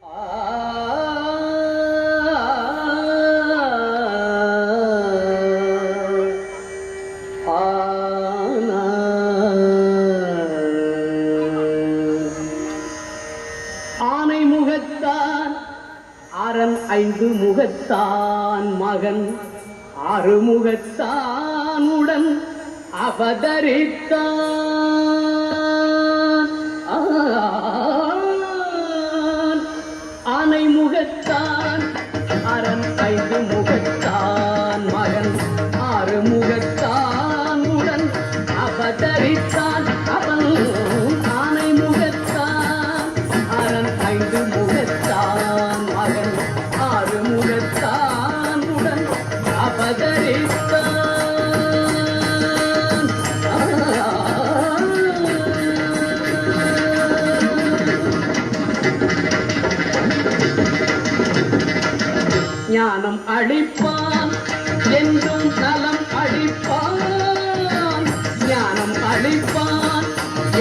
ஆனை முகத்தான் அரண் ஐந்து முகத்தான் மகன் ஆறு முகத்தான் உடன் அவதரித்தான். ஆனை முகத்தான் அரண் ஐந்து முகத்தான் மகன் ஆறு முகத்தான் உடன் அவதரித்தான். அவன் ஆனை முகத்தான் அரண் ஐந்து முகத்தான் மகன் ஆறு முகத்தான் உடன் அவதரித்தான். ஞானம் அளிப்பான் என்றும் நலம் அளிப்பான். ஞானம் அளிப்பான்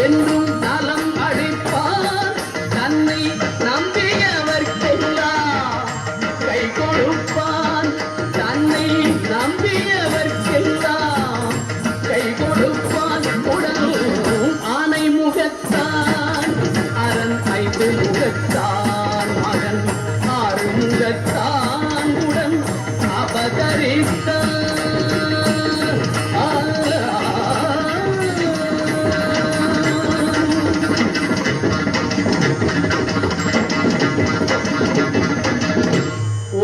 என்றும் நலம் அளிப்பான். தன்னை நம்பியவர்க்கெல்லாம் கை கொடுப்பான். தன்னை நம்பியவர்க்கெல்லாம் கை கொடுப்பான். உடல் ஆனை முகத்தான் அரண் ஐந்து முகத்தான் மகன் ஆறு முகத்தான் உடன் அவதரித்தான்.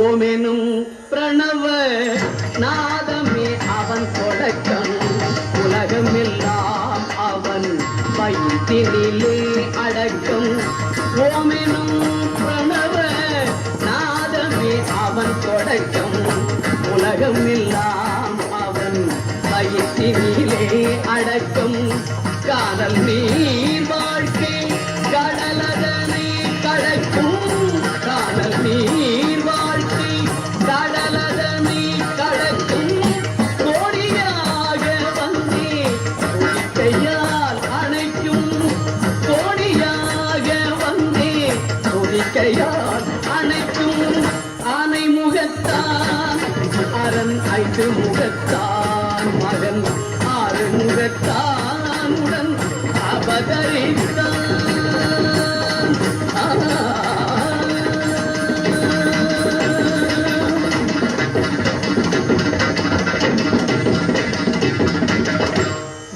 ஓமெனும் பிரணவ நாதமே அவன் தொடக்கம். உலகமெல்லாம் அவன் வயிற்றினிலே அடக்கம். ஓமெனும் பிரணவ நாதமே அவன் தொடக்கம். உலகமெல்லாம் அவன் வயிற்றினிலே அடக்கம். காதல் நீர் வாழ்க்கை கடலதனை கடக்கும். காதல் நீர் வாழ்க்கை கடலதனை கடக்கும். கோடியாக வந்தே துதிக்கையால் அணைக்கும். கோடியாக வந்தே துதிக்கையால் அணைக்கும். ஆனை முகத்தான் அரண் ஐந்து முகத்தான் மகன் ஆறு முகத்தான் உடன் அவதரித்தான்.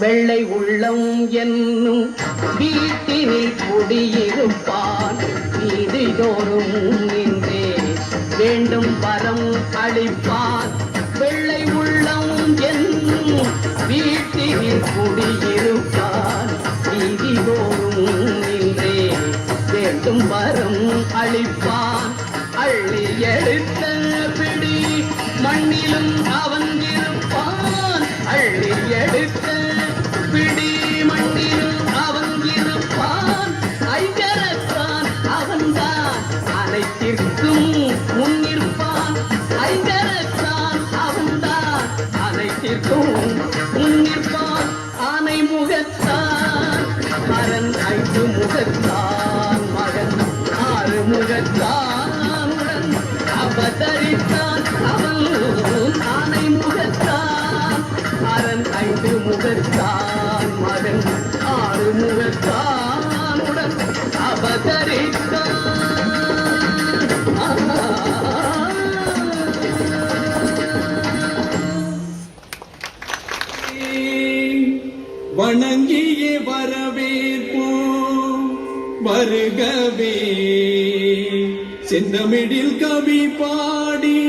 வெள்ளை உள்ளம் என்னும் வீட்டினில் குடியிருப்பான். வீதிதோறும் நின்றே வேண்டும் வரம் அளிப்பான். வெள்ளை உள்ளம் என்னும் வீட்டினில் குடியிருப்பான். வீதிதோறும் நின்றே வேண்டும் வரம் அளிப்பான். அள்ளி எடுத்த பிடி மண்ணிலும் அவன் இருப்பான். அள்ளி எடுத்த பிடி மண்ணிலும் அவன் இருப்பான். ஐங்கரத்தான் அவன்தான் அனைத்திற்கும் முன்னிற்பான். ஐங்கரத்தான் அவன்தான் அனைத்திற்கும் முன்னிற்பான். ஆனை முகத்தான் அரண் ஐந்து முகத்தான் மகன் ஆறு முகத்தான் உடன் அவதரித்தான். அவன் ஆனை முகத்தான் அரண் ஐந்து முகத்தான் மகன் ஆறு முகத்தான் உடன் அவதரித்தான். வணங்கியே வரவேற்போம் வருகவே. செந்தமிழில் கவி பாடி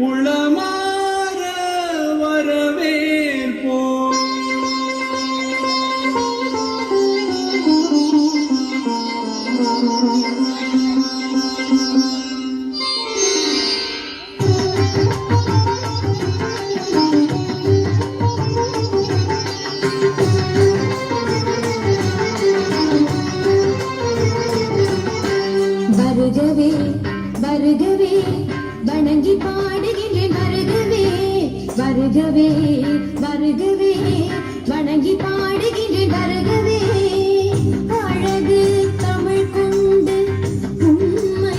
உளமாற வரவேற்போம். வருகவே வருகவே வணங்கி பாடுகின்றேன். வருகவே வருகவே வருகவே வணங்கி பாடுகின்றேன். வருகவே அழகு தமிழ் கொண்டு உம்மை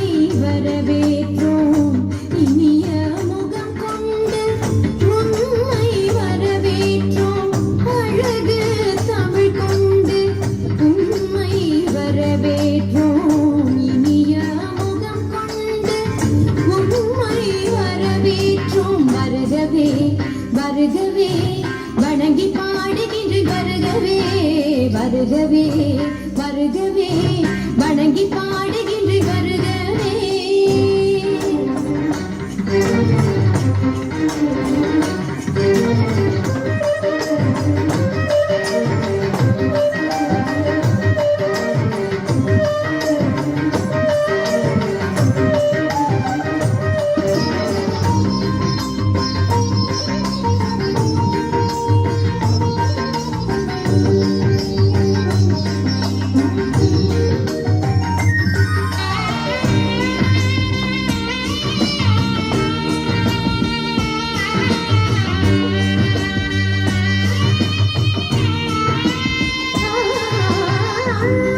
வருகவே வணங்கி பாடுகின்றேன் வருகவே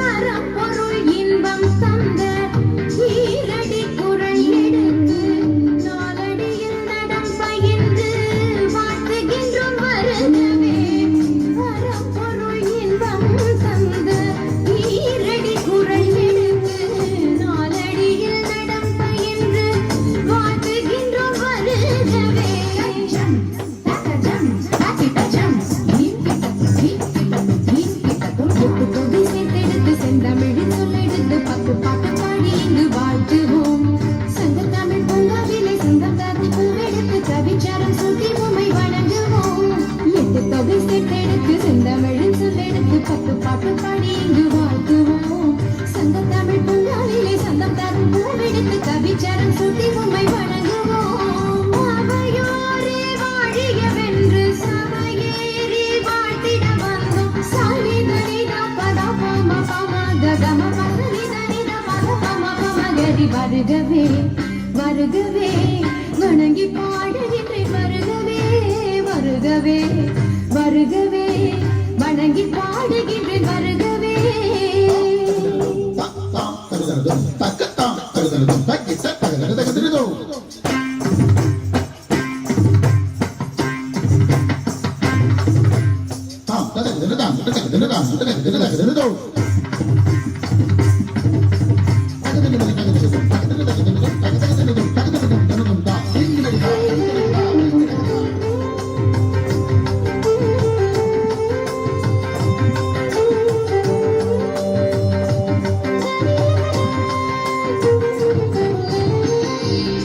அறம்பொருள் இன்பம் தந்த ஈரடி குரல் எடுத்து நாலடியில் நடம் பயின்று வாழ்த்துகின்றோம் வருகவே அறம்பொருள் இன்பம் தந்த ஈரடி குரல் எடுத்து நாலடியில் நடம் பயின்று வாழ்த்துகின்றோம் வருகவே ஜம் தகஜம் தகிடஜம் செந்தமிழ் சொல்லெடுத்து பத்து பாட்டு பாடி இங்கு வாழ்த்துவோம் சங்கத்தமிழ் பூங்காவிலே சொந்தம் தரும் பூவெடுத்து கவிச்சாரம் சுட்டி உமை வணங்குவோம் எட்டு தொகை சேர்த்தெடுத்து செந்தமிழ் சொல்லெடுத்து பத்து பாட்டு பாடி இங்கு வாழ்த்துவோம் சங்கத்தமிழ் பூங்காவிலே சொந்தம் தரும் பூவெடுத்து கவிச்சாரம் சுட்டி உமை வணங்குவோம் அவையோரே வாழியவென்று சபையேறி வாழ்த்திட வந்தோம் சாலிதனிதா பதா பம பம கம பசனிதனித பத பம பம கரி வருகவே வருகவே வணங்கி பாடுகின்றேன் வருகவே வருகவே வருகவே வணங்கி பாடுகின்றேன் வருகவே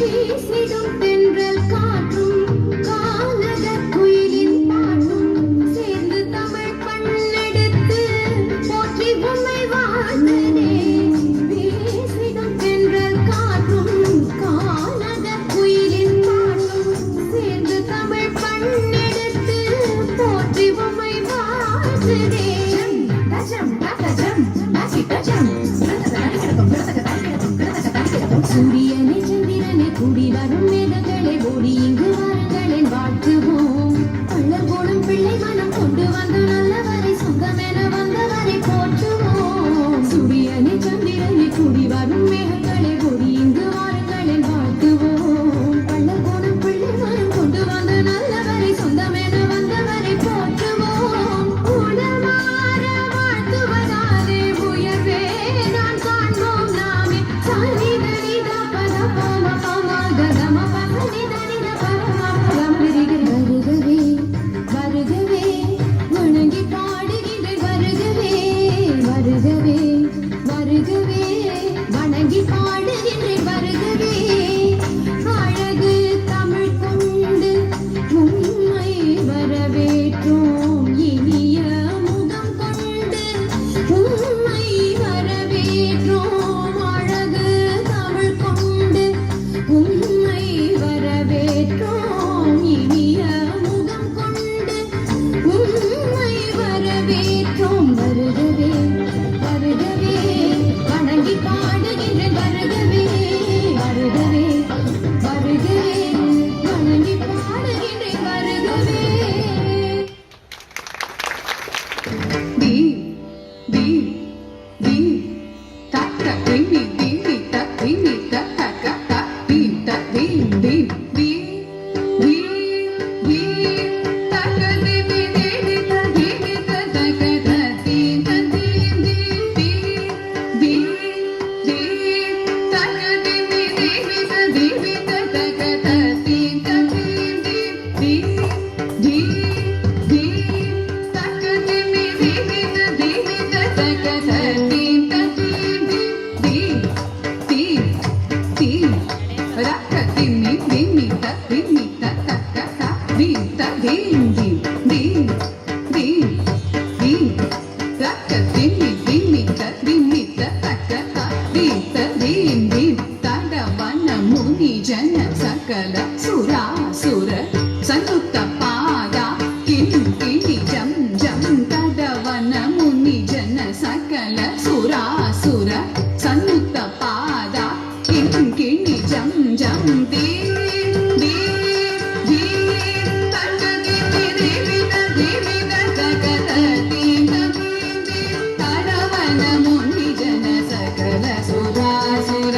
வீசிடும் தென்றல் காற்றும் கானக குயிலின் பாட்டும் சேர்ந்து தமிழ் பண்ணெடுத்து போற்றி ಸುರ ಸನ್ನುತ್ತ ಪಾದ ಕಿಣಿ ಜಂ ಜಂ ದೇ ದೇ ದೇ ತಗದಿ ದೇವಿದ ದೇವಿದ ಗಗದ ತೀನ ತರವನ ಮುನಿ ಜನ ಸಕಲ ಸುರಾಸುರ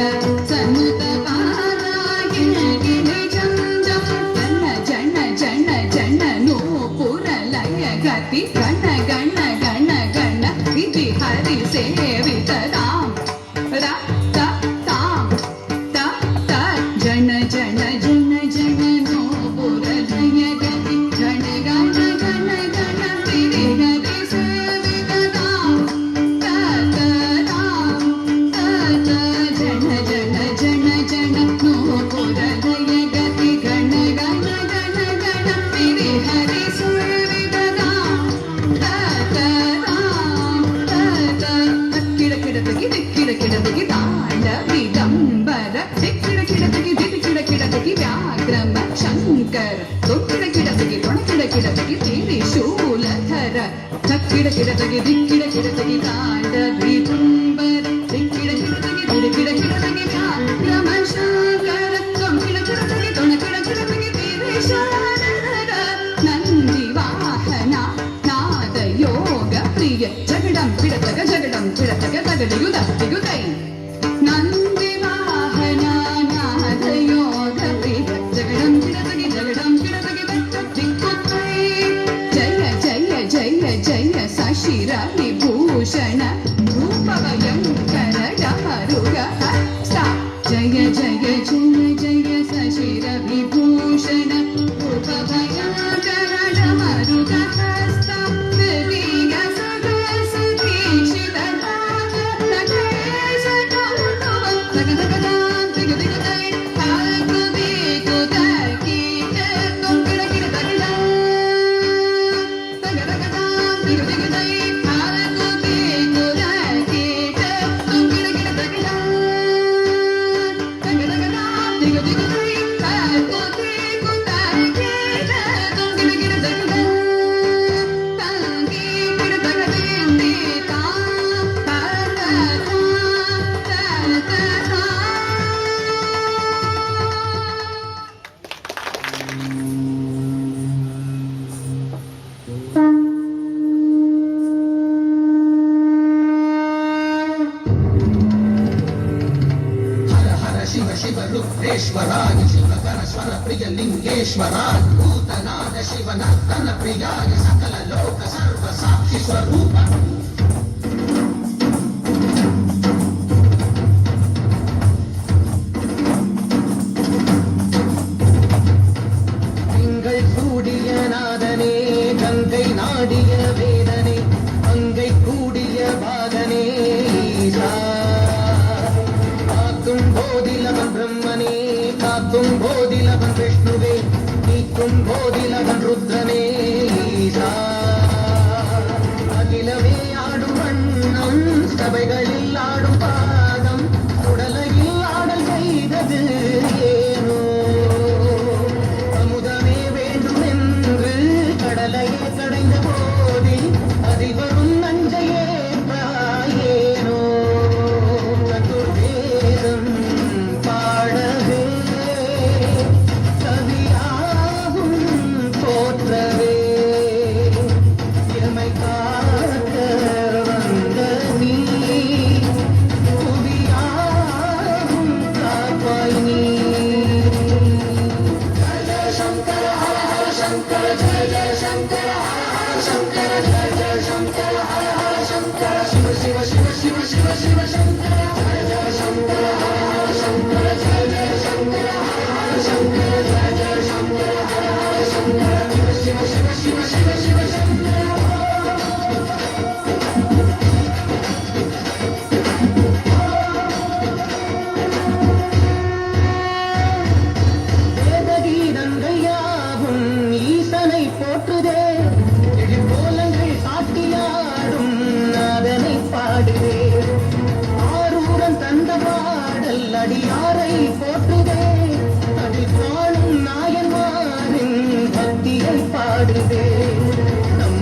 ಸನ್ನುತ ಪಾದ ಕಿಣಿ ಜಂ ಜಂ ಜನ ಜನ ಜನ ಜನ ನೂಪುರ ಲಯ ಗತಿ ಗಣ ಗಣ ಗಣ ಗಣ ವಿಧಿ ಹರಿ ಸೇವಿತ ರಾಮ ರ ತ ತಾಂ ತ ತ ಜನ ಜನ ಜನ ಜನ ನೂಪುರ ಲಯ ಗತಿ ಗಣ ಗಣ ಗಣ ಗಣ ವಿಧಿ ಹರಿ ಸೇವಿತ ರಾಮ ತ ತ ರಾಮ ತ ತ ಜನ ಜನ ಜನ ಜನ ನೂಪುರ ಲಯ ಗತಿ ಗಣ ಗಣ ಗಣ ಗಣ ವಿಧಿ ಹರಿ ಸೇವಿತ ರಾಮ ತ ತ ರಾಮ ತ ತ ಕಿಡ ಕಿಡತಗಿ ದಿಕ್ಕಿಡ ಕಿಡತಗಿ ತಾಂಡ ವಿದಂಬರ ದಿಕ್ಕಿಡ ಕಿಡತಗಿ ದಿಕ್ಕಿಡ ಕಿಡತಗಿ ವ್ಯಾಘ್ರಮ ಶಂಕರ ತೊಕ್ಕಿಡ ಕಿಡತಗಿ ತೊಣಕಿಡ ಕಿಡತಗಿ ತೀರಿ ಶೂಲಧರ ಚಕ್ಕಿಡ ಕಿಡತಗಿ ದಿಕ್ಕಿಡ ಕಿಡತಗಿ ತಾಂಡ ವಿದಂಬರ ದಿಕ್ಕಿಡ ಕಿಡತಗಿ ದಿಕ್ಕಿಡ ಕಿಡತಗಿ ವ್ಯಾಘ್ರಮ ಶಂಕರ ತೊಕ್ಕಿಡ ಕಿಡತಗಿ ತೊಣಕಿಡ ಕಿಡತಗಿ ತೀರಿ ಶೂಲಧರ ನಂದಿ ವಾಹನ ನಾದ ಯೋಗ ಪ್ರಿಯ ಜಗಡಂ ಪಿಡತಗ ತಗಡಿಗು ದತ್ತಿಗುತೈ ನಂದಿ ವಾಹನ ನಾದ ಯೋಗ ಪ್ರಿಯ ಜಗಡಂ ಪಿಡತಗಿ ದಿಕ್ಕುತೈ ಜಯ ಜಯ ಜಯ ಜಯ ಸಶಿರ ವಿಭೂಷಣ ರೂಪಭಯಂಕರ ಡಮರುಗ ಹಸ್ತ ಜಯ ಜಯ ಜಯ ಜಯ ಸಶಿರ ವಿಭೂಷಣ ರೂಪಭಯಂಕರ ಡಮರುಗ ಹಸ್ತ ದಿವ್ಯ ಸಹಸ ದೀಕ್ಷಿತ ರುದ್ರೇಶ್ವರಾಯ ಶಿವಕರ ಸ್ವರ ಪ್ರಿಯ ಲಿಂಗೇಶ್ವರಾಯ ಭೂತನಾದ ಶಿವನರ್ತನ ಪ್ರಿಯಾಯ ಸಕಲ ಲೋಕ ಸರ್ವ ಸಾಕ್ಷಿ ಸ್ವರೂಪ திங்கள் சூடிய நாதனே கங்கை நாடிய வேதனே அங்கை கூடிய பாதனே ஈசா காக்கும் போதிலவன் பிரம்மனே காக்கும் போதிலவன் விஷ்ணுவே நீக்கும் போதிலவன் ருத்ரனே ஈசா அகிலமே ஆடும் வண்ணம் சபைகளில் ஆடும் பாதம் உடலையில் ஆடல் செய்தது ஏனோ அமுதமே வேண்டும் என்று கடலையே கடைந்த போதில் அதில் வரும் நஞ்சையே ஏனோ சதுர்வேதம் பாடவே கவியாகும் போற்றவே எமை காக்க வந்த நீ புவியாகும் காப்பாய் நீ வேதகீதங்கையாகும் ஈசனை போற்றுதே எழிற்போலங்கள் சாட்டியாடும் நாதனை பாடுதே ஆரூரன் தந்த பாடல் அடியாரை போற்றுதே அதில் காணும் நாயன்மாரின் பக்தியை பாடுதே நம்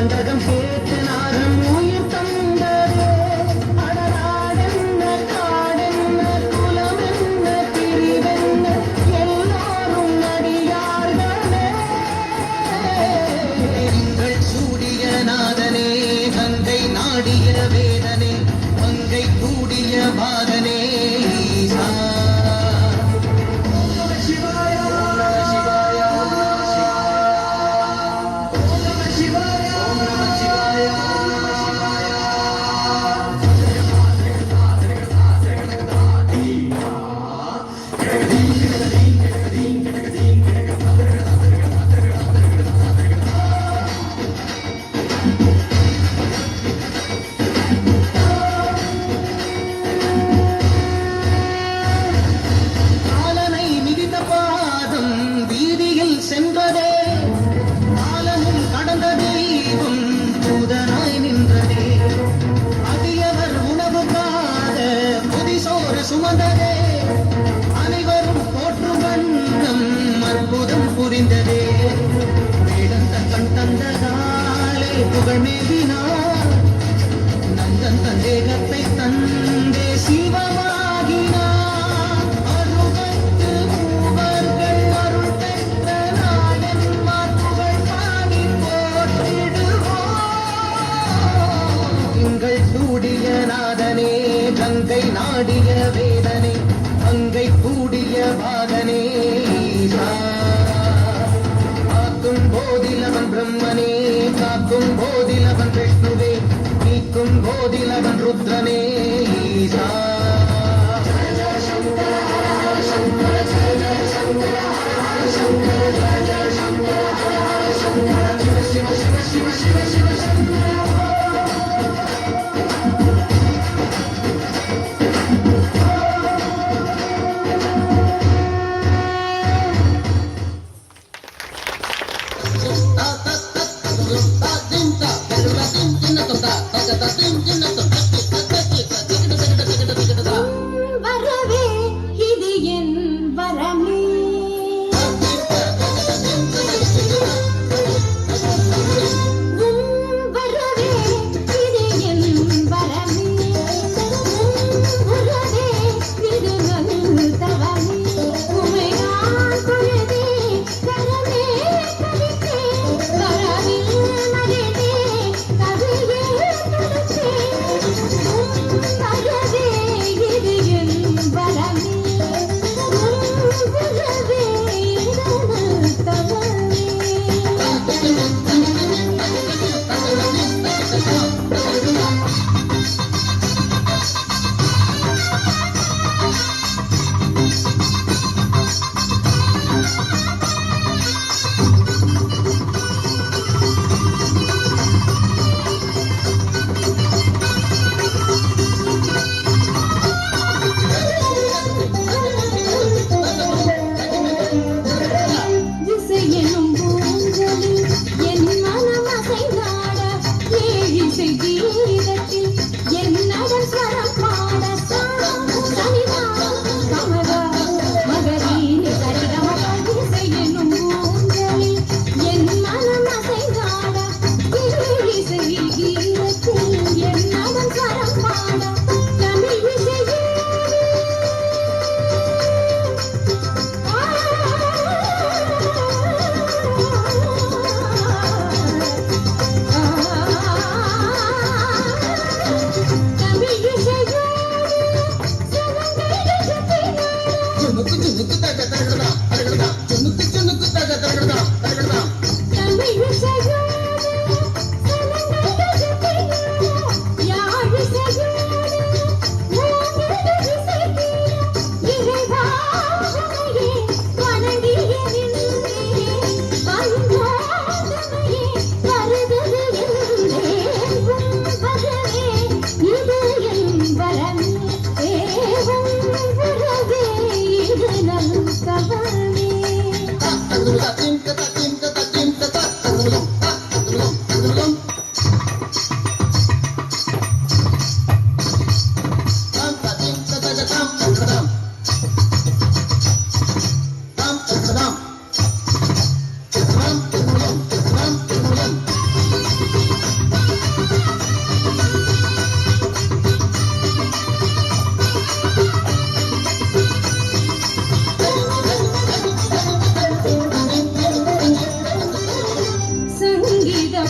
தாண்டகம் கேட்டு நாகம் உயிர் தந்ததே அடராடென்ன காடென்ன குலமென்ன பிரிவென்ன எல்லாரும் நடிகார்களே திங்கள் சூடிய நாதனே கங்கை நாடிய வேதனே மங்கை கூடிய பாதனே ஈசா. காலனை மிதித்த பாதம் வீதியில் சென்றதே காலமும் கடந்த தெய்வம் தூதனாய் நின்றதே அதியவர் உணவுக்காக புதிசோறு சுமந்ததே அனைவரும் போற்றும் வண்ணம் அற்புதம் புரிந்ததே வேடந்த கண் தந்ததாலே புகழ் மேவினார் நந்தன் தந்தேகத்தை தந்தே சிவமாகினார் அறுபத்து மூவர்கள் அருள் பெற்ற நாயன்மார் புகழ் பாடி போற்றிடுவோம். திங்கள் சூடிய நாதனே கங்கை நாடிய வேதனே அங்கை கூடிய பாதனே ஈசா. காக்கும் போதிலவன் பிரம்மனே காக்கும் போதிலவன் விஷ்ணுவே நீக்கும் போதிலவன் ருத்ரனே ஈசா. வரவே இது என் வரமே வரவே இது என் வரமே வரவே இது நல் தவமே உமையான் பொழுதே கரமே கவித்தே வரவில் மகிழ்ந்தே கவியே துடித்தே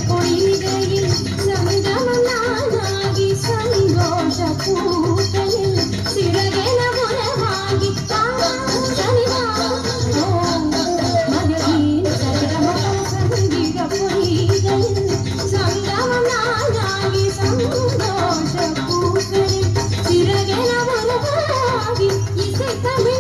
பொழிகையில் சங்கமம் நானாகி சந்தோஷ பூக்களில் சிறகென உறவாகி சனிதா மதுரீன சரம சங்கீத பொழிகையில் சங்கமம் நானாகி சந்தோஷ பூக்களில் சிறகென உறவாகி இசை தமிழ்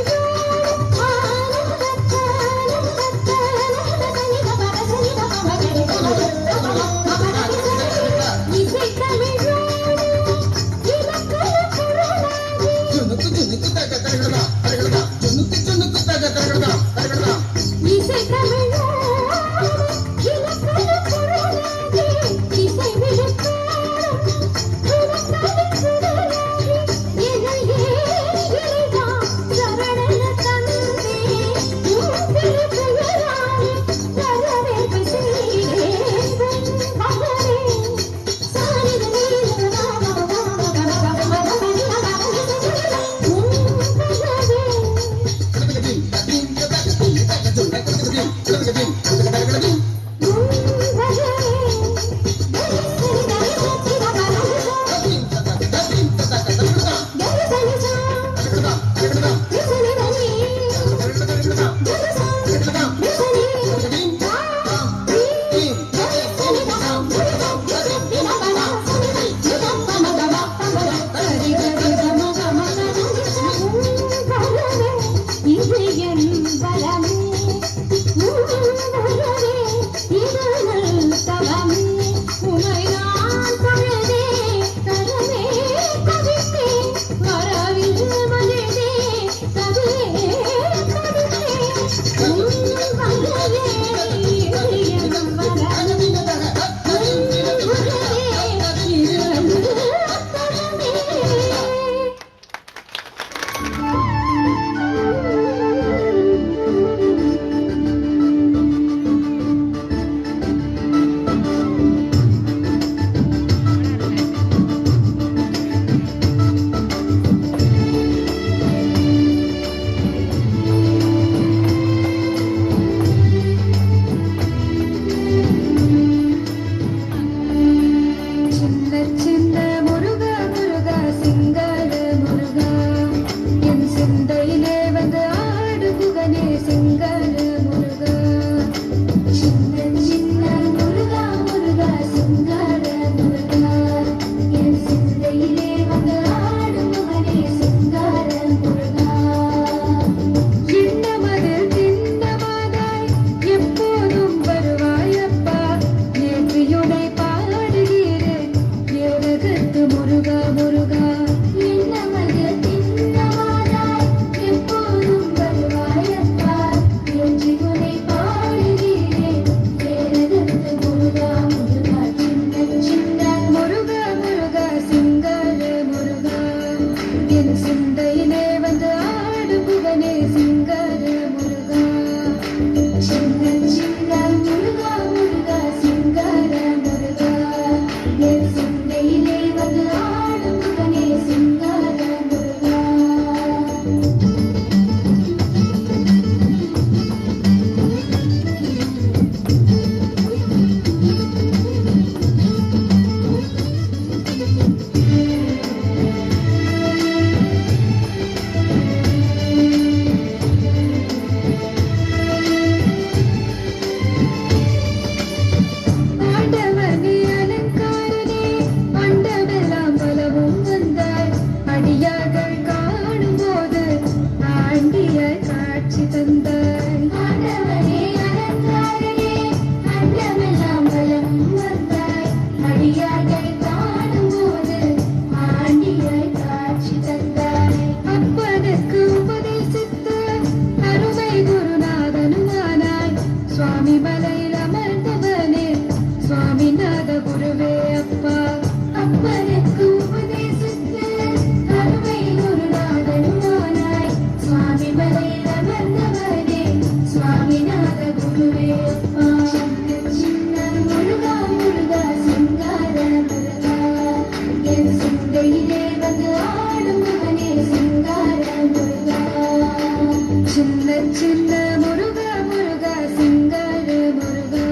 சின்ன முருகா முருகா சிங்கார முருகா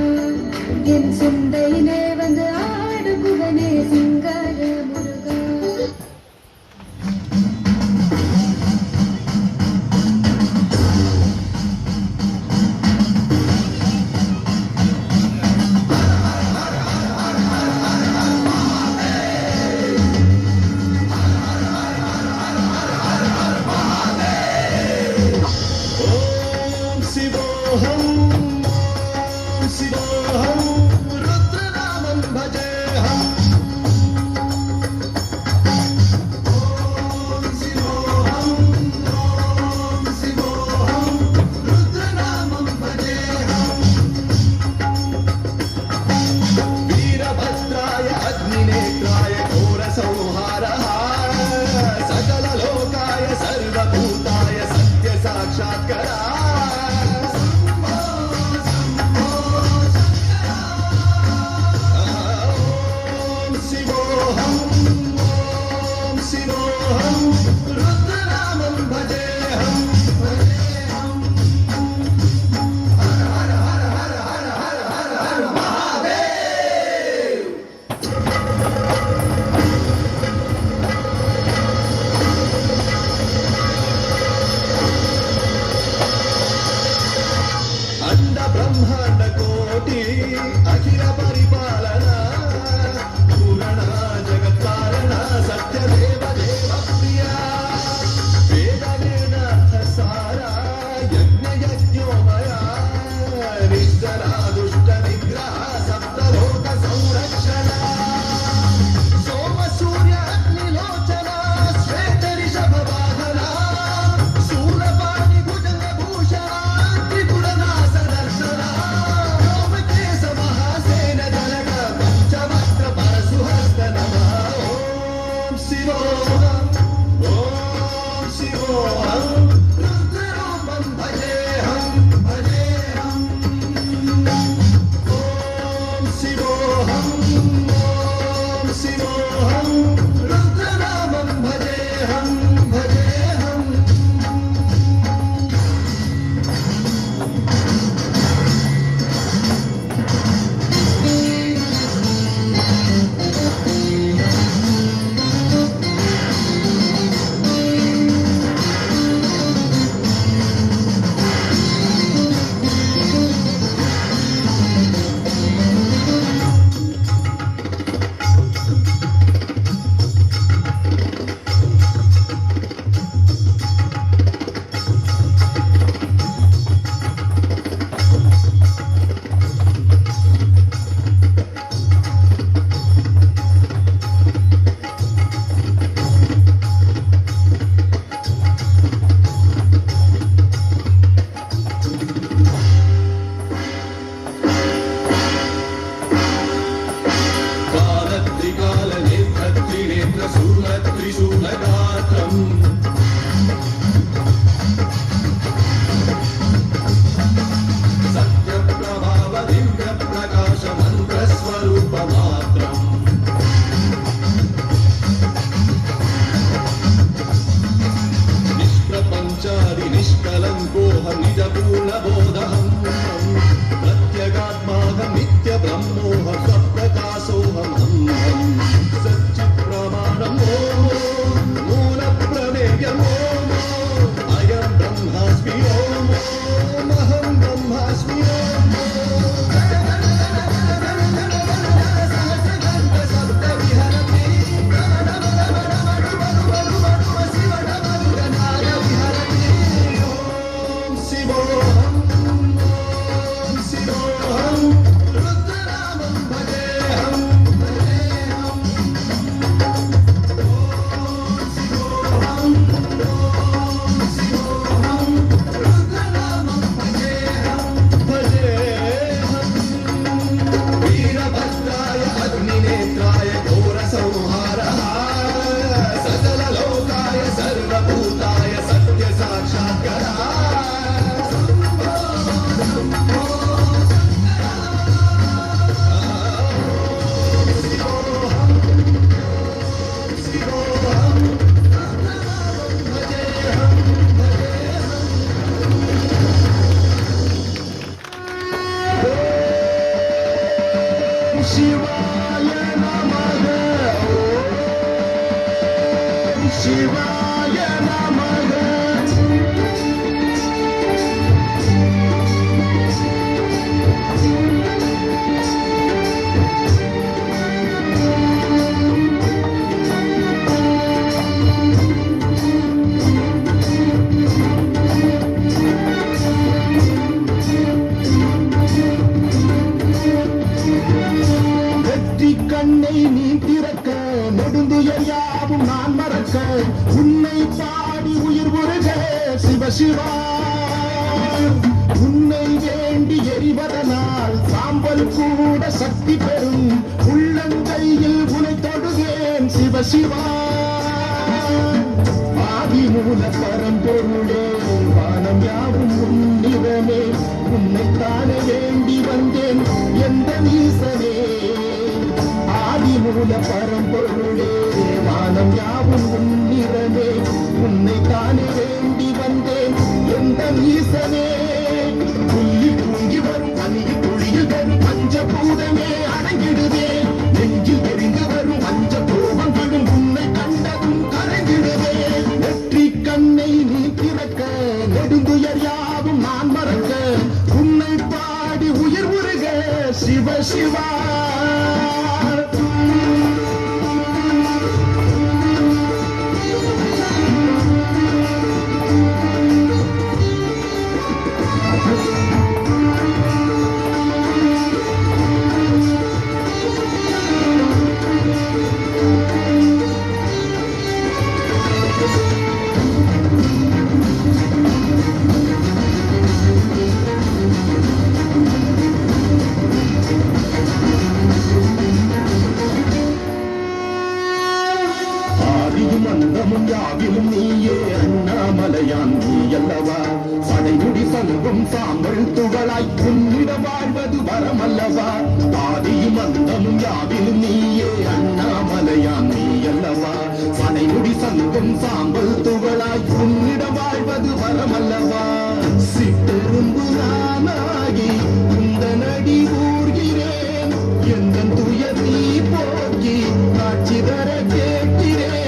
என் சிந்தையிலே வந்து ஆடுபவனே சிங்கார முருகா. ఓం శివోహం ఓం శివోహం రుద్రనామం భజేహం ఓం శివోహం ఓం శివోహం రుద్రనామం భజేహం వీరభద్రాయ అగ్నినేత్రాయ ఘోర సంహారః సకలలోకాయ సర్వభూతాయ సత్య సాక్షాత్కరా ఓం శివోహం ఓం శివోహం రుద్రనామం భజేహం భజేహం హర హర హర హర హర హర హర హర మహాదేవ్. అండ బ్రహ్మాండ కోటి అఖిల పరిపాలన పూరణ జగత్కారణ సత్యదేవ దేవ ప్రియ వేద వేదార్థ సార యజ్ఞ యజ్ఞోమయ నిశ్చల దుష్ట నిగ్రహ సప్తలోక సంరక్షణ సోమ సూర్య అగ్నిలోచన శ్వేత రిషభ వాహన శూలపాణి భుజంగ భూషణ త్రిపురనాశ దర్శన వ్యోమకేశ మహాసేన జనక పంచవక్ర పరశుహస్త నమః ఓం శివోహం ఓం శివోహం రుద్రరూపం భజేహం భజేహం ఓం శివోహం ఓం శివోహం రుద్రనామం భజేహం భజేహం కాలత్రికాల నేత్ర త్రినేత్ర శూల త్రిశూలగాత్రం సత్య ప్రభావ దివ్య ప్రకాశ మంత్ర స్వరూప మాత్రం నిష్ప్రపంచాది నిష్కలంకోహం నిజ పూర్ణ బోధహం ప్రత్యేగాత్మాహం నిత్య బ్రహ్మోహం స్వప్రకాశోహం హం సచ్చిత్ ప్రమాణం ఓం మూల ప్రమేయం ఓం అయం బ్రహ్మాస్మి ఓం అహం బ్రహ్మాస్మి ఓం சிவாய நமக ஓம் சிவாய நமக கண்ணை நீ திறக்க நெடுந்துயர் யாவும் நான் மறக்க உன்னை பாடி உயிர் உருக சிவ சிவா உன்னை வேண்டி எரிவதனால் சாம்பல் கூட சக்தி பெறும் உள்ளங்கையில் உனை தொடுவேன் சிவ சிவா ஆதி மூல பரம்பொருளே வானம் யாவும் உன்னிடமே உன்னைத்தானே வேண்டி வந்தேன் எந்த ஈசனே மூல பரம்பொருளே வானம் யாவும் உன்னிடமே உன்னைத்தானே வேண்டி வந்தேன் எந்த ஈசனே புள்ளி தூங்கி வரும் பனியில் துளியில் வரும் பஞ்சபூதமே அடங்கிடுதே நெஞ்சில் எரிந்து வரும் பஞ்ச கோபங்களும் உன்னை கண்டதும் கரைந்திடுதே நெற்றி கண்ணை நீ திறக்க நெடுந்துயர் யாவும் நான் மறக்க உன்னை பாடி உயிர் உருக சிவ சிவா மந்தமும் யாவிலும் நீயே அண்ணாமலையான் நீ அல்லவா படைமுடி சங்கும் சாம்பல் துகளாய் உன்னிட வாழ்வது வரமல்லவா ஆதியும் அந்தமும் யாவிலும் நீயே அண்ணாமலையான் நீ அல்லவா படைமுடி சங்கும் சாம்பல் துகளாய் உன்னிட வாழ்வது வரமல்லவா சிட்டெரும்பு நானாகி இந்த நடி ஊர்கிறேன் எந்த துயர் நீ போக்கி காட்சி தர கேட்கிறேன்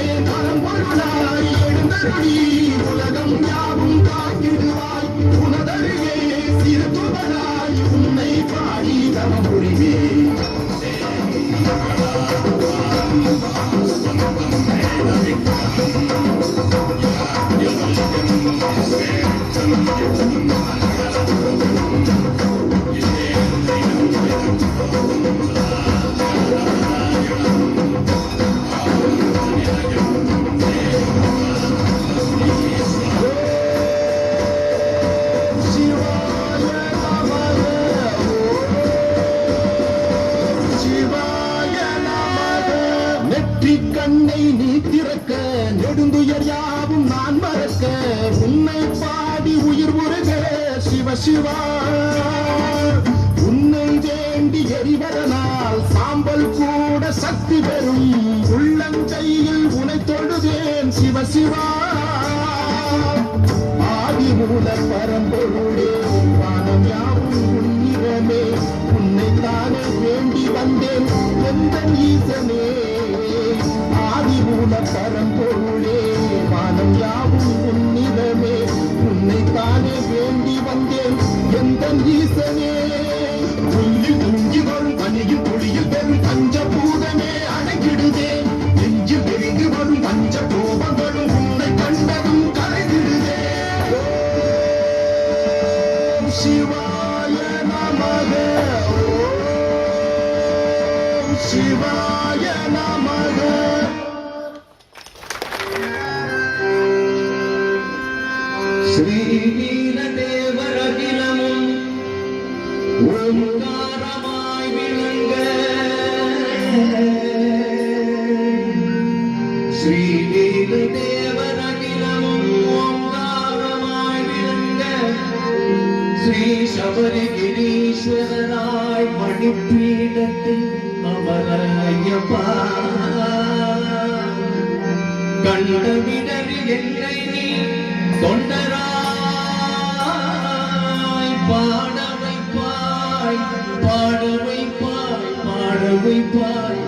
உலகம் யாவும் காக்கிடுவாய் உனதருகே சிறு துகளாய் உன்னை பாடி தவம் புரிவேன் கண்ணை நீ திறக்க நெடுந்துயர் யாவும் நான் மறக்க உன்னை பாடி உயிர் உருக சிவ சிவா உன்னை வேண்டி எரிவதனால் சாம்பல் கூட சக்தி பெறும் உள்ளங்கையில் உனை தொழுதேன் சிவ சிவா ஆதி மூல பரம்பொருளே வானம் யாவும் உன்னிடமே உன்னைத்தானே வேண்டி வந்தேன் எந்த ஈசனே ஆதிமூல பரம்பொருளே வானம் யாவும் உன்னிடமே உன்னைத்தானே வேண்டி வந்தேன் எந்த ஈசனே புல்லில் தூங்கி வரும் பனியில் துளியில் பெரும் பஞ்சபூதமே அடங்கிடுதே நெஞ்சில் எரிந்து வரும் பஞ்ச கோபங்களும் உன்னை கண்டதும் கரைந்திடுதே ஓம் சிவாய நமக ஓம் சிவாய நமக ஸ்ரீநீலதேவரகிலமும் ஓங்காரமாய் விளங்க ஸ்ரீநீலதேவரகிலமும் ஓங்காரமாய் விளங்க ஸ்ரீ சபரிகிரீஸ்வரனாய் மணிப்பீடத்தில் அமரையப்பா கண்டவிடறி என்னை நீ தொண்டராய் பாட வைப்பாய் பாட வைப்பாய் பாட வைப்பாய்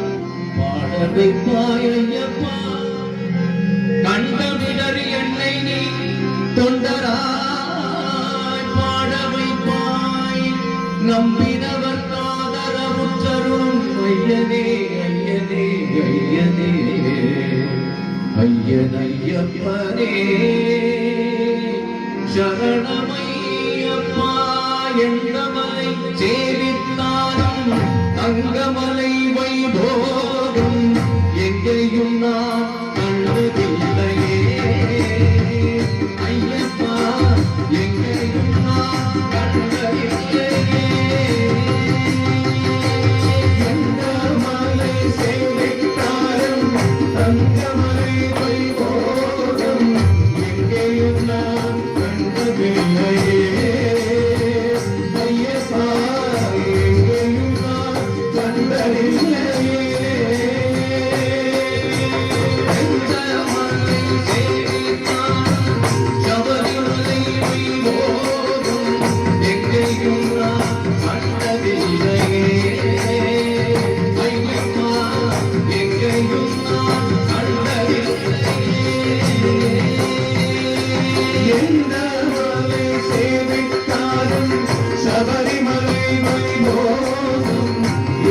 பாட வைப்பாய் ஐயப்பா கண்டமிடறி என்னை நீ தொண்டராய் பாட வைப்பாய் நம்பினவர் ஆதரவுற்றரும் ஐயனே ஐயனே ஐயனே ஐயனையப்பனே சரணமையப்பா எண்ணமலை சேவித்தாலும் தங்கமலை வைபோகம் எங்கேயும் நான் கண்டதில்லையே ஐயப்பா எங்கேயும் நான் கண்டதில்லையே எண்ணமலை சேவித்தாலும் தங்கமலை வைபோகம் எங்கேயும் நான் கண்டதில்லையே ஐயப்பா எங்கேயும் நான் கண்டதில்லையே எந்தமலை சேவித்தாலும் சபரிமலை வைபோகம் எங்கேயும் நான் கண்டதில்லையே ஐயப்பா எங்கேயும் நான் கண்டதில்லையே எந்த மலை சேவித்தாலும் சபரிமலை வைபோகம்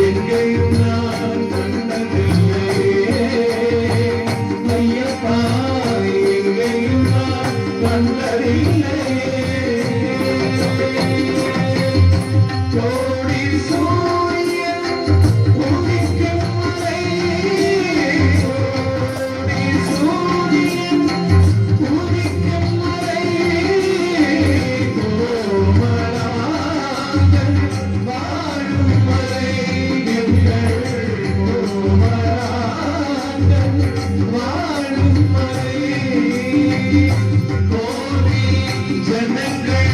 எங்கேயும் நான் கண்டதில்லையே ஐயப்பா எங்கேயும் நான் கண்டதில்லையே கோடி சூரியன் உதிக்கும் வரை கோடி சூரியன் உதிக்கும் வரை கோமளாங்கன் வாழும் வரை எங்கள் கோமளாங்கன் வாழும் வரை கோடி ஜனங்கள்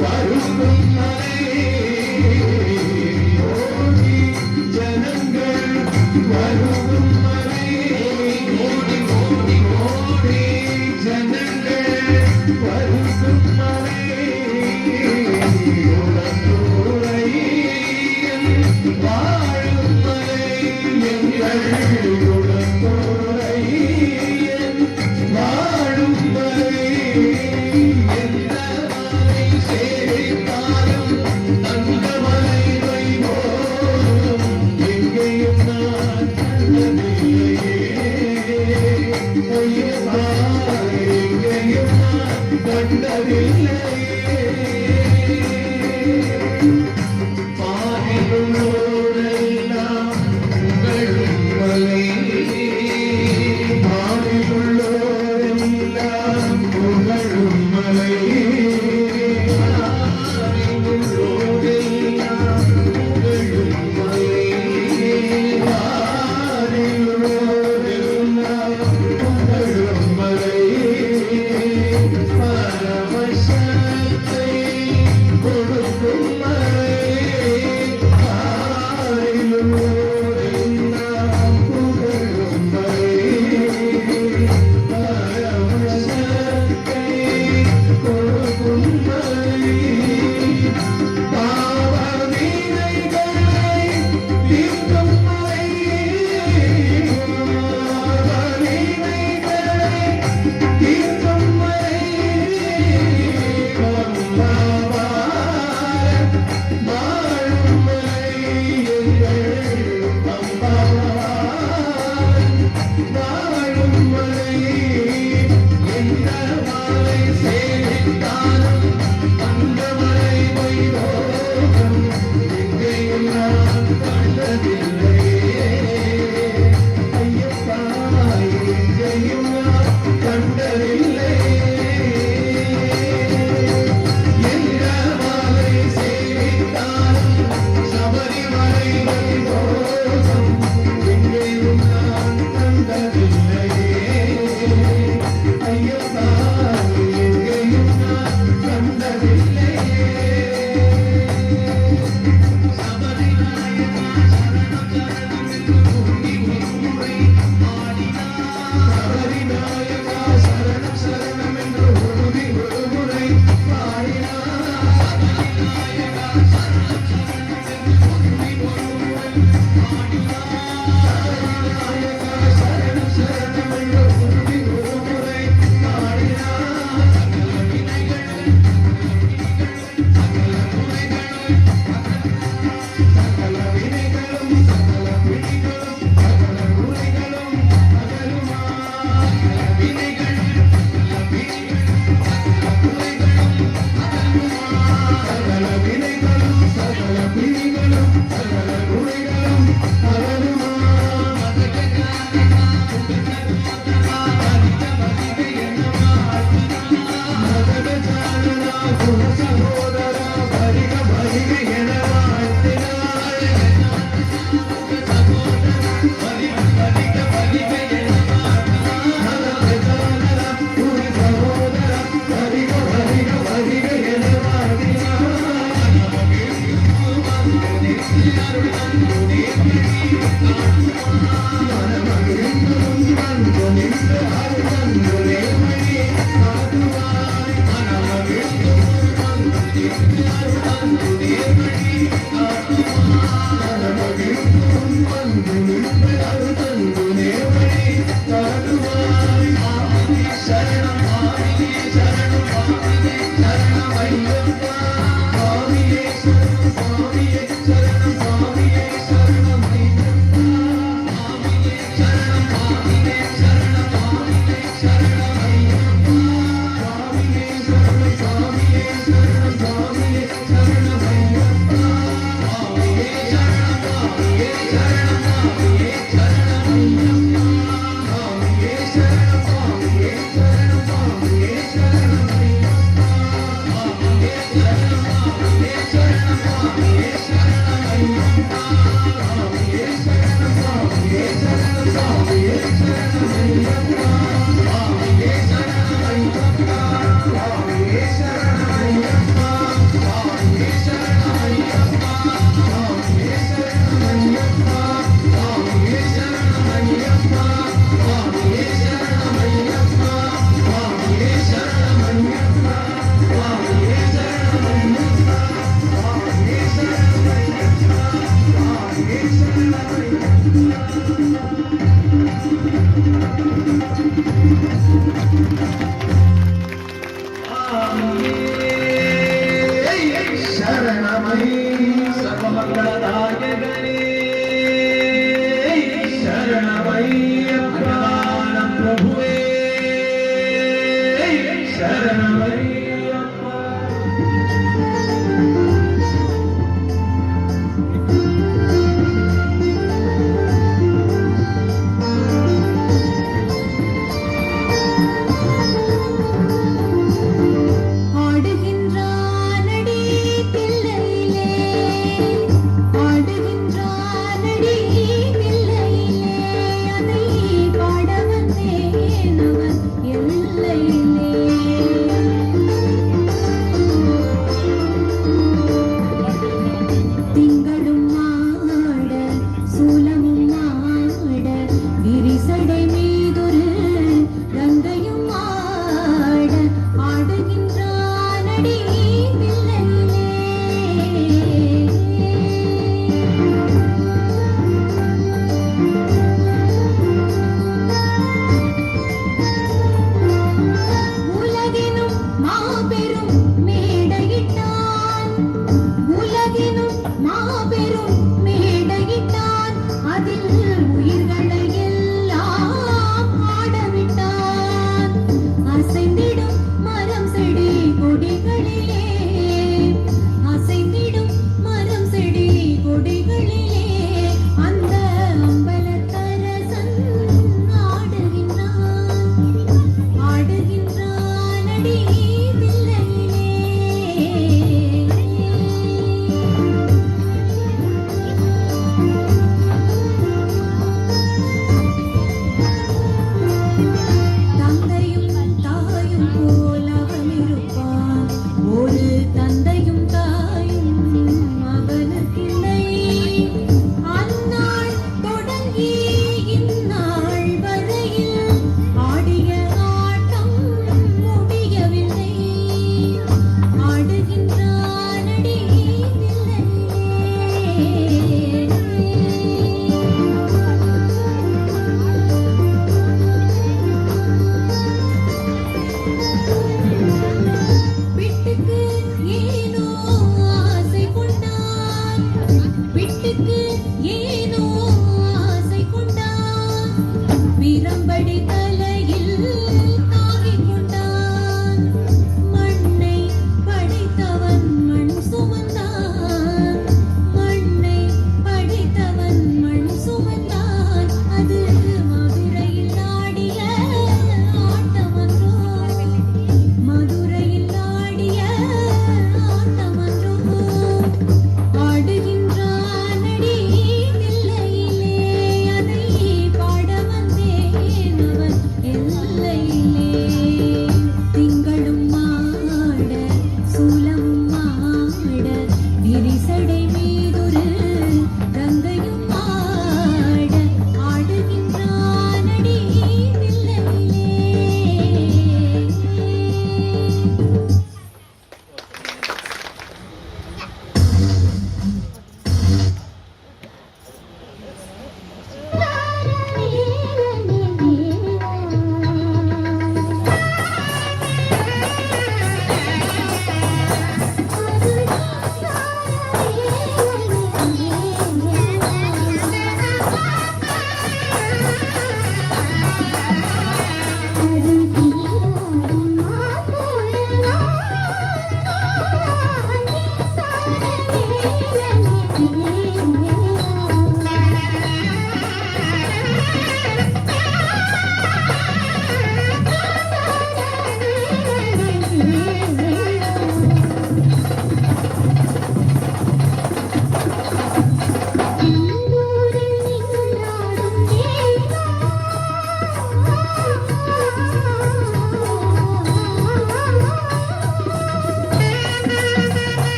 வருகும் வரை கோடி ஜனங்கள் வருகும் வரை கோடி கோடி கோடி ஜனங்கள் வருகும் வரை உடனுரையன் வாழும் வரை எங்கள் உடனுரையன் வாழும் வரை எந்த மலை சேவித்தாலும் தங்கமலை வைபோகம் எங்கேயும் நான் கண்டதில்லையே ஐயப்பா எங்கேயும் நான் கண்டதில்லையே பாரிலுள்ளோரெல்லாம் புகழும் மலை பாரிலுள்ளோரெல்லாம் புகழும் மலை பாரிலுள்ளோரெல்லாம் புகழும் மலை பாரிலுள்ளோரெல்லாம் புகழும் மலை பரவசத்தை கொடுக்கும் மலை பாரிலுள்ளோரெல்லாம் புகழும் மலை பரவசத்தை கொடுக்கும் மலை பாவவினைகளை தீர்க்கும் மலை பாவவினைகளை தீர்க்கும் மலை அம்பாவார் வாழும் மலை எங்கள் அம்பாவார் வாழும் மலை எந்த மலை சேவித்தாலும் தங்கமலை வைபோகம் எங்கேயும் நான் கண்டதில்லையே ஐயப்பா எங்கேயும் நான் கண்டதில்லையே எந்த மலை சேவித்தாலும் சபரிமலை வைபோகம் எங்கேயும் நான் கண்டதில்லையே ஐயப்பா எங்கேயும் நான் கண்டதில்லையே சபரிநாயகா சரணம் சரணம் என்று கூறி ஒரு முறை பாடினார் சபரிநாயகா சரணம் சரணம் என்று கூறி ஒரு முறை பாடினார் சபரிநாயகா சரணம் சரணம் என்று கூறி ஒரு முறை பாடினார்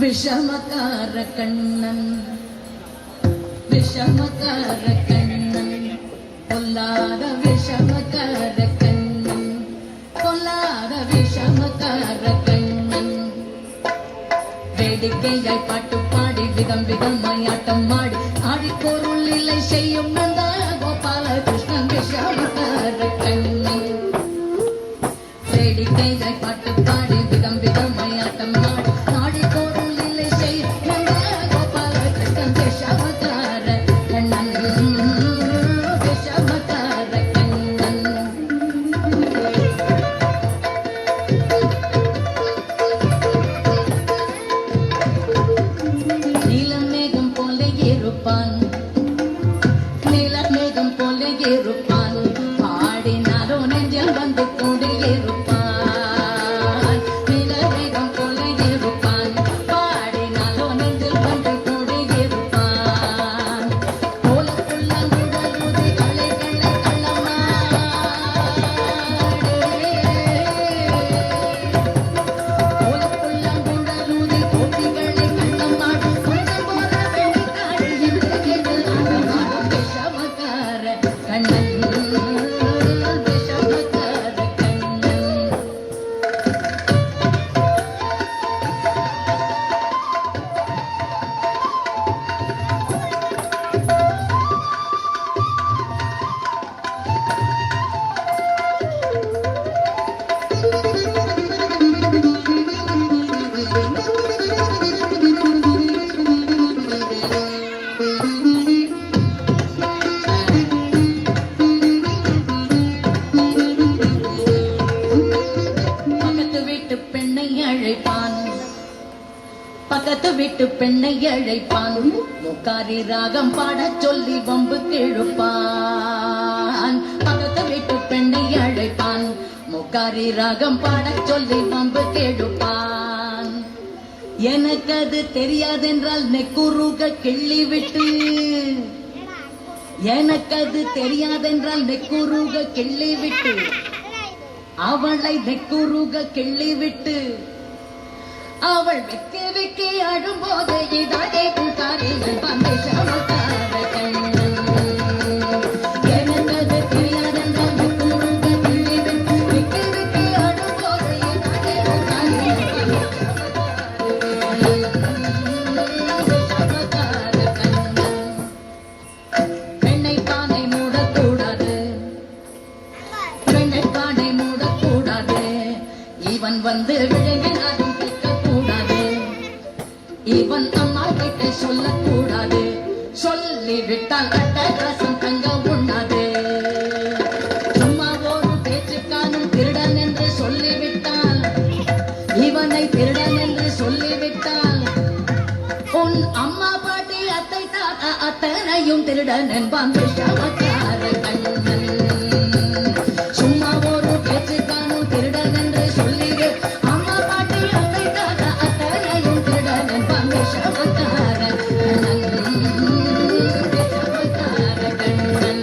விஷமக்கார கண்ணன் விஷமக்கார கண்ணன் பொல்லாத விஷமக்கார கண்ணன் பொல்லாத விஷமக்கார கண்ணன் வேடிக்கையாய் பாட்டு பாடி விதம் விதமாய் ஆட்டம் ஆடி ஆடி பொருள் இல்லை செய்யும் நந்த கோபால கிருஷ்ணன் விஷமக்கார கண்ணன் வேடிக்கையாய் பாட்டு பாடி விதம் விதமாய் ஆட்டம் ஆடி ஆடி பொருள் இல்லை செய்யும் நந்த கோபால கிருஷ்ணன் விஷமக்கார கண்ணன் விஷமக்கார கண்ணன் நீலமேகம் போல இருப்பான் நீலமேகம் போல இருப்பான் பாடினாரோ நெஞ்சில் வந்து கூடியிருப்பான் நீலமேகம் போல இருப்பான் பாடினாரோ நெஞ்சில் வந்து கூடியிருப்பான் கோலக்குள்ள முழலுதி கலைகளை கோலக்குள்ள முழலுதி கோட்டிகளை கள்ளமாடு கொஞ்சம் போற வெள்ளிக்காடு என்று கேட்டு ஆடுவான் விஷமக்கார கண்ணன் விஷமக்கார கண்ணன் பக்கத்து வீட்டு பெண்ணை அழைப்பான் பக்கத்து வீட்டு பெண்ணை அழைப்பான் முக்காரி ராகம் பாடச் சொல்லி வம்பு கிழுப்பான் பக்கத்து வீட்டு பெண்ணை அழைப்பான் முக்காரி ராகம் பாடச் சொல்லி வம்பு கிழுப்பான் எனக்கு அது தெரியாதென்றால் நெக்குருக கிள்ளி விட்டு எனக்கு அது தெரியாதென்றால் நெக்குருக கிள்ளி விட்டு அவளை நெக்குருக கிள்ளி விட்டு அவள் வெக்கி வெக்கி அழும்போது இதாகே புகாரில் பந்தேஷமக்கார கண்ணன் எனக்கு அது தெரியாதென்றால் நெக்குருக கிள்ளி விட்டு வெக்கி வெக்கி அழும்போது இதாகே புகாரில் விஷமக்கார கண்ணன் பெண்ணை பானை மூடக்கூடாது பெண்ணை பானை மூடக்கூடாது இவன் வந்து விழுங்கினாலும் கேட்கக்கூடாது இவன் அம்மா கிட்ட சொல்லக்கூடாது சொல்லிவிட்டால் அட்டகாசம் தங்க உண்ணாது சும்மா ஒரு பேச்சுக்கானும் திருடன் என்று சொல்லிவிட்டால் இவனை திருடன் என்று சொல்லிவிட்டால் உன் அம்மா பாட்டி அத்தை தாத்தா அத்தனையும் திருடன் என்பான் விஷமக்கார கண்ணன் சும்மா ஒரு பேச்சுக்கானும் திருடன் என்று சொல்லிடு அம்மா பாட்டி அத்தை தாத்தா அத்தனையும் திருடன் என்பான் விஷமக்கார கண்ணன் விஷமக்கார கண்ணன்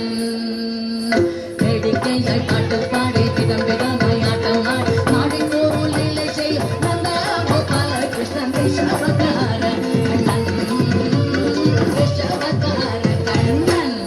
வேடிக்கையை பாட்டு பாடி விதம் விதமாய் ஆட்டம் ஆடி மாடி பொருள் இல்லை செய்யும் நந்த கோபால கிருஷ்ணன் விஷமக்கார கண்ணன் விஷமக்கார கண்ணன்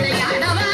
விளையாடவா